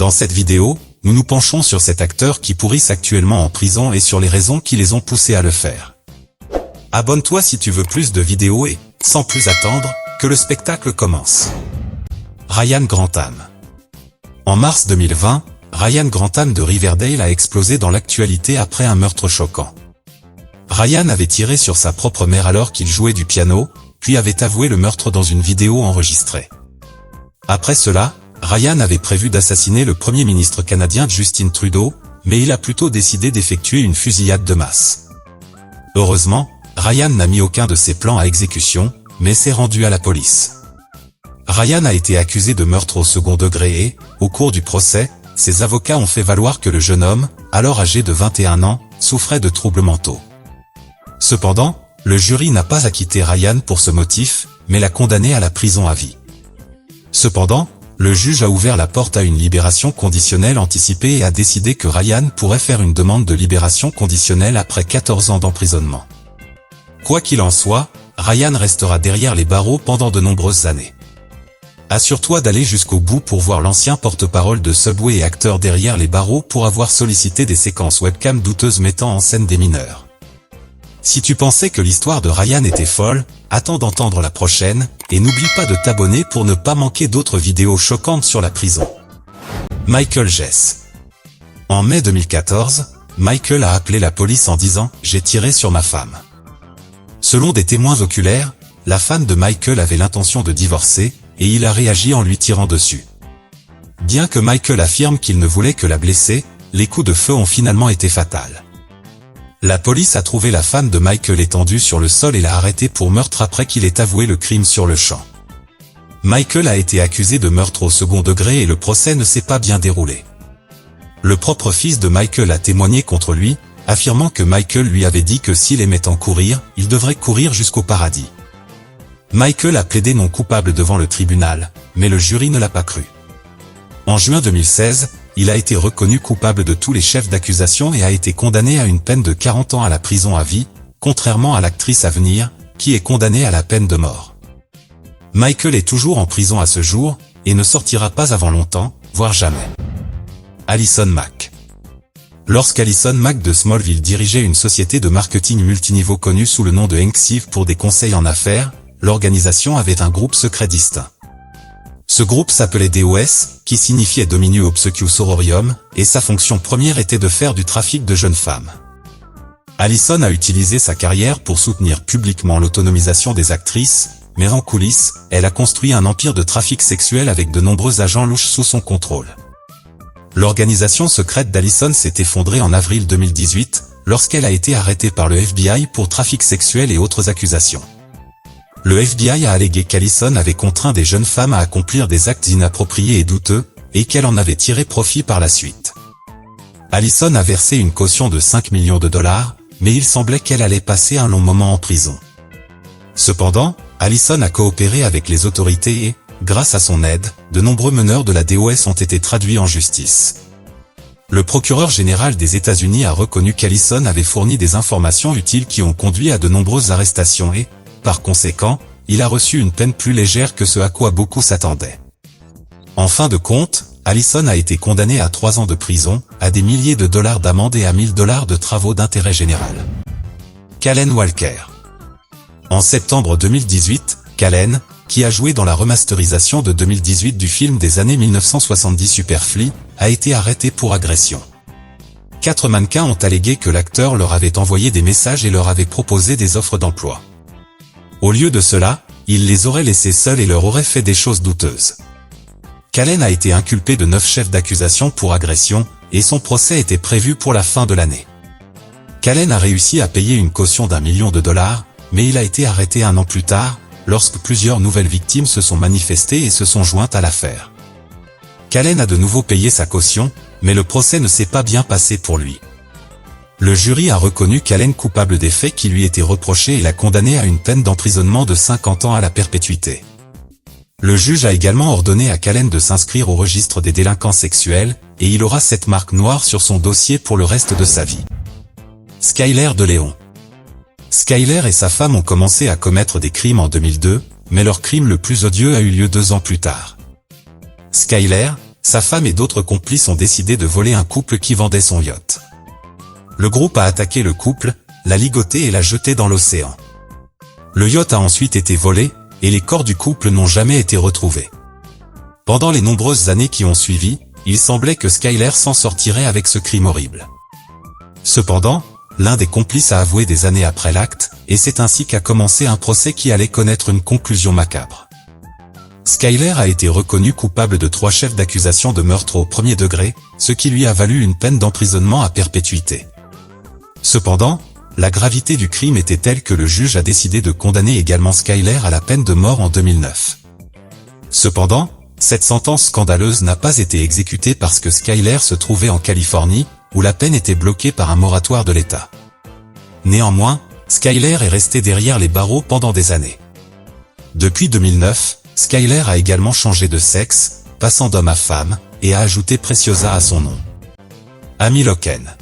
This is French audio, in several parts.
Dans cette vidéo, nous nous penchons sur cet acteur qui pourrisse actuellement en prison et sur les raisons qui les ont poussés à le faire. Abonne-toi si tu veux plus de vidéos et, sans plus attendre, que le spectacle commence. Ryan Grantham. En mars 2020, Ryan Grantham de Riverdale a explosé dans l'actualité après un meurtre choquant. Ryan avait tiré sur sa propre mère alors qu'il jouait du piano, puis avait avoué le meurtre dans une vidéo enregistrée. Après cela, Ryan avait prévu d'assassiner le Premier ministre canadien Justin Trudeau, mais il a plutôt décidé d'effectuer une fusillade de masse. Heureusement, Ryan n'a mis aucun de ses plans à exécution, mais s'est rendu à la police. Ryan a été accusé de meurtre au second degré et, au cours du procès, ses avocats ont fait valoir que le jeune homme, alors âgé de 21 ans, souffrait de troubles mentaux. Cependant, le jury n'a pas acquitté Ryan pour ce motif, mais l'a condamné à la prison à vie. Cependant, le juge a ouvert la porte à une libération conditionnelle anticipée et a décidé que Ryan pourrait faire une demande de libération conditionnelle après 14 ans d'emprisonnement. Quoi qu'il en soit, Ryan restera derrière les barreaux pendant de nombreuses années. Assure-toi d'aller jusqu'au bout pour voir l'ancien porte-parole de Subway et acteur derrière les barreaux pour avoir sollicité des séquences webcam douteuses mettant en scène des mineurs. Si tu pensais que l'histoire de Ryan était folle, attends d'entendre la prochaine, et n'oublie pas de t'abonner pour ne pas manquer d'autres vidéos choquantes sur la prison. Michael Jess. En mai 2014, Michael a appelé la police en disant « J'ai tiré sur ma femme ». Selon des témoins oculaires, la femme de Michael avait l'intention de divorcer, et il a réagi en lui tirant dessus. Bien que Michael affirme qu'il ne voulait que la blesser, les coups de feu ont finalement été fatals. La police a trouvé la femme de Michael étendue sur le sol et l'a arrêté pour meurtre après qu'il ait avoué le crime sur le champ. Michael a été accusé de meurtre au second degré et le procès ne s'est pas bien déroulé. Le propre fils de Michael a témoigné contre lui, affirmant que Michael lui avait dit que s'il aimait en courir, il devrait courir jusqu'au paradis. Michael a plaidé non coupable devant le tribunal, mais le jury ne l'a pas cru. En juin 2016, il a été reconnu coupable de tous les chefs d'accusation et a été condamné à une peine de 40 ans à la prison à vie, contrairement à l'actrice à venir, qui est condamnée à la peine de mort. Michael est toujours en prison à ce jour, et ne sortira pas avant longtemps, voire jamais. Allison Mack. Lorsqu'Allison Mack de Smallville dirigeait une société de marketing multiniveau connue sous le nom de Enxive pour des conseils en affaires, l'organisation avait un groupe secret distinct. Ce groupe s'appelait DOS, qui signifiait Dominu Obsequiu Sororium, et sa fonction première était de faire du trafic de jeunes femmes. Allison a utilisé sa carrière pour soutenir publiquement l'autonomisation des actrices, mais en coulisses, elle a construit un empire de trafic sexuel avec de nombreux agents louches sous son contrôle. L'organisation secrète d'Allison s'est effondrée en avril 2018, lorsqu'elle a été arrêtée par le FBI pour trafic sexuel et autres accusations. Le FBI a allégué qu'Allison avait contraint des jeunes femmes à accomplir des actes inappropriés et douteux, et qu'elle en avait tiré profit par la suite. Allison a versé une caution de 5 millions de dollars, mais il semblait qu'elle allait passer un long moment en prison. Cependant, Allison a coopéré avec les autorités et, grâce à son aide, de nombreux meneurs de la DOS ont été traduits en justice. Le procureur général des États-Unis a reconnu qu'Allison avait fourni des informations utiles qui ont conduit à de nombreuses arrestations et, par conséquent, il a reçu une peine plus légère que ce à quoi beaucoup s'attendaient. En fin de compte, Allison a été condamné à 3 ans de prison, à des milliers de dollars d'amende et à 1000 $ de travaux d'intérêt général. Kalen Walker. En septembre 2018, Kalen, qui a joué dans la remasterisation de 2018 du film des années 1970 Superfly, a été arrêté pour agression. 4 mannequins ont allégué que l'acteur leur avait envoyé des messages et leur avait proposé des offres d'emploi. Au lieu de cela, il les aurait laissés seuls et leur aurait fait des choses douteuses. Kalen a été inculpé de 9 chefs d'accusation pour agression, et son procès était prévu pour la fin de l'année. Kalen a réussi à payer une caution d'1 million de dollars, mais il a été arrêté 1 an plus tard, lorsque plusieurs nouvelles victimes se sont manifestées et se sont jointes à l'affaire. Kalen a de nouveau payé sa caution, mais le procès ne s'est pas bien passé pour lui. Le jury a reconnu Kalen coupable des faits qui lui étaient reprochés et l'a condamné à une peine d'emprisonnement de 50 ans à la perpétuité. Le juge a également ordonné à Kalen de s'inscrire au registre des délinquants sexuels, et il aura cette marque noire sur son dossier pour le reste de sa vie. Skyler de Léon. Skyler et sa femme ont commencé à commettre des crimes en 2002, mais leur crime le plus odieux a eu lieu 2 ans plus tard. Skyler, sa femme et d'autres complices ont décidé de voler un couple qui vendait son yacht. Le groupe a attaqué le couple, l'a ligoté et l'a jeté dans l'océan. Le yacht a ensuite été volé, et les corps du couple n'ont jamais été retrouvés. Pendant les nombreuses années qui ont suivi, il semblait que Skyler s'en sortirait avec ce crime horrible. Cependant, l'un des complices a avoué des années après l'acte, et c'est ainsi qu'a commencé un procès qui allait connaître une conclusion macabre. Skyler a été reconnu coupable de 3 chefs d'accusation de meurtre au premier degré, ce qui lui a valu une peine d'emprisonnement à perpétuité. Cependant, la gravité du crime était telle que le juge a décidé de condamner également Skyler à la peine de mort en 2009. Cependant, cette sentence scandaleuse n'a pas été exécutée parce que Skyler se trouvait en Californie, où la peine était bloquée par un moratoire de l'État. Néanmoins, Skyler est resté derrière les barreaux pendant des années. Depuis 2009, Skyler a également changé de sexe, passant d'homme à femme, et a ajouté Preciosa à son nom. Amy Loken.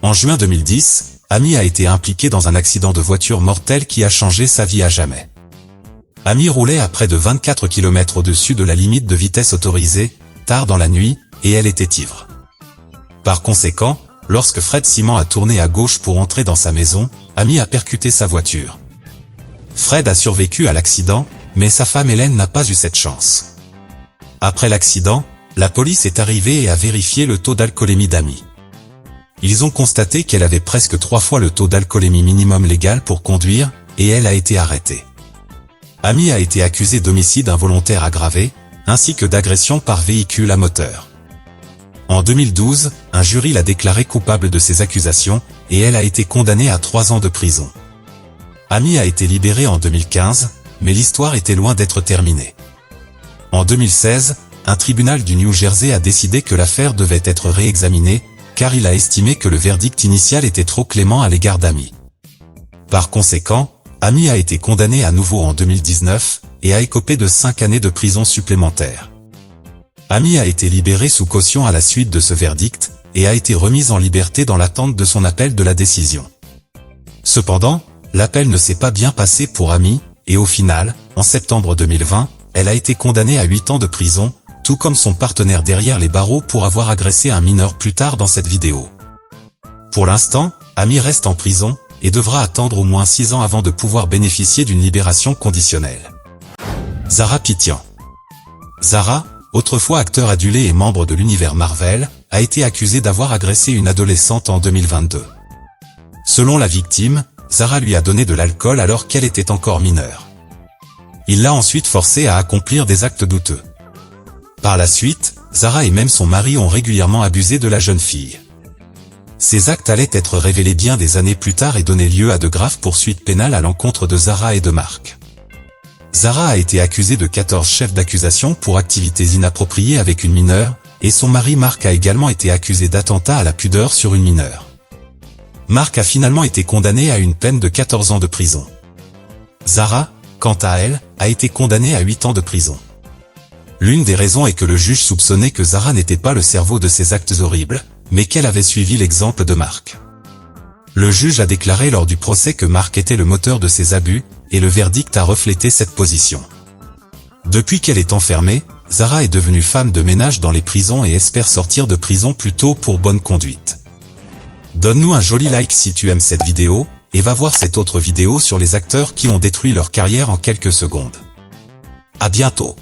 En juin 2010, Amy a été impliquée dans un accident de voiture mortel qui a changé sa vie à jamais. Amy roulait à près de 24 km au-dessus de la limite de vitesse autorisée, tard dans la nuit, et elle était ivre. Par conséquent, lorsque Fred Simon a tourné à gauche pour entrer dans sa maison, Amy a percuté sa voiture. Fred a survécu à l'accident, mais sa femme Hélène n'a pas eu cette chance. Après l'accident, la police est arrivée et a vérifié le taux d'alcoolémie d'Amy. Ils ont constaté qu'elle avait presque 3 fois le taux d'alcoolémie minimum légal pour conduire, et elle a été arrêtée. Amy a été accusée d'homicide involontaire aggravé, ainsi que d'agression par véhicule à moteur. En 2012, un jury l'a déclarée coupable de ces accusations, et elle a été condamnée à 3 ans de prison. Amy a été libérée en 2015, mais l'histoire était loin d'être terminée. En 2016, un tribunal du New Jersey a décidé que l'affaire devait être réexaminée, car il a estimé que le verdict initial était trop clément à l'égard d'Amy. Par conséquent, Amy a été condamnée à nouveau en 2019, et a écopé de 5 années de prison supplémentaires. Amy a été libérée sous caution à la suite de ce verdict, et a été remise en liberté dans l'attente de son appel de la décision. Cependant, l'appel ne s'est pas bien passé pour Amy, et au final, en septembre 2020, elle a été condamnée à 8 ans de prison, tout comme son partenaire derrière les barreaux pour avoir agressé un mineur plus tard dans cette vidéo. Pour l'instant, Amy reste en prison, et devra attendre au moins 6 ans avant de pouvoir bénéficier d'une libération conditionnelle. Zara Pitian. Zara, autrefois acteur adulé et membre de l'univers Marvel, a été accusée d'avoir agressé une adolescente en 2022. Selon la victime, Zara lui a donné de l'alcool alors qu'elle était encore mineure. Il l'a ensuite forcée à accomplir des actes douteux. Par la suite, Zara et même son mari ont régulièrement abusé de la jeune fille. Ces actes allaient être révélés bien des années plus tard et donner lieu à de graves poursuites pénales à l'encontre de Zara et de Mark. Zara a été accusée de 14 chefs d'accusation pour activités inappropriées avec une mineure, et son mari Mark a également été accusé d'attentat à la pudeur sur une mineure. Mark a finalement été condamné à une peine de 14 ans de prison. Zara, quant à elle, a été condamnée à 8 ans de prison. L'une des raisons est que le juge soupçonnait que Zara n'était pas le cerveau de ces actes horribles, mais qu'elle avait suivi l'exemple de Mark. Le juge a déclaré lors du procès que Mark était le moteur de ces abus, et le verdict a reflété cette position. Depuis qu'elle est enfermée, Zara est devenue femme de ménage dans les prisons et espère sortir de prison plus tôt pour bonne conduite. Donne-nous un joli like si tu aimes cette vidéo, et va voir cette autre vidéo sur les acteurs qui ont détruit leur carrière en quelques secondes. À bientôt.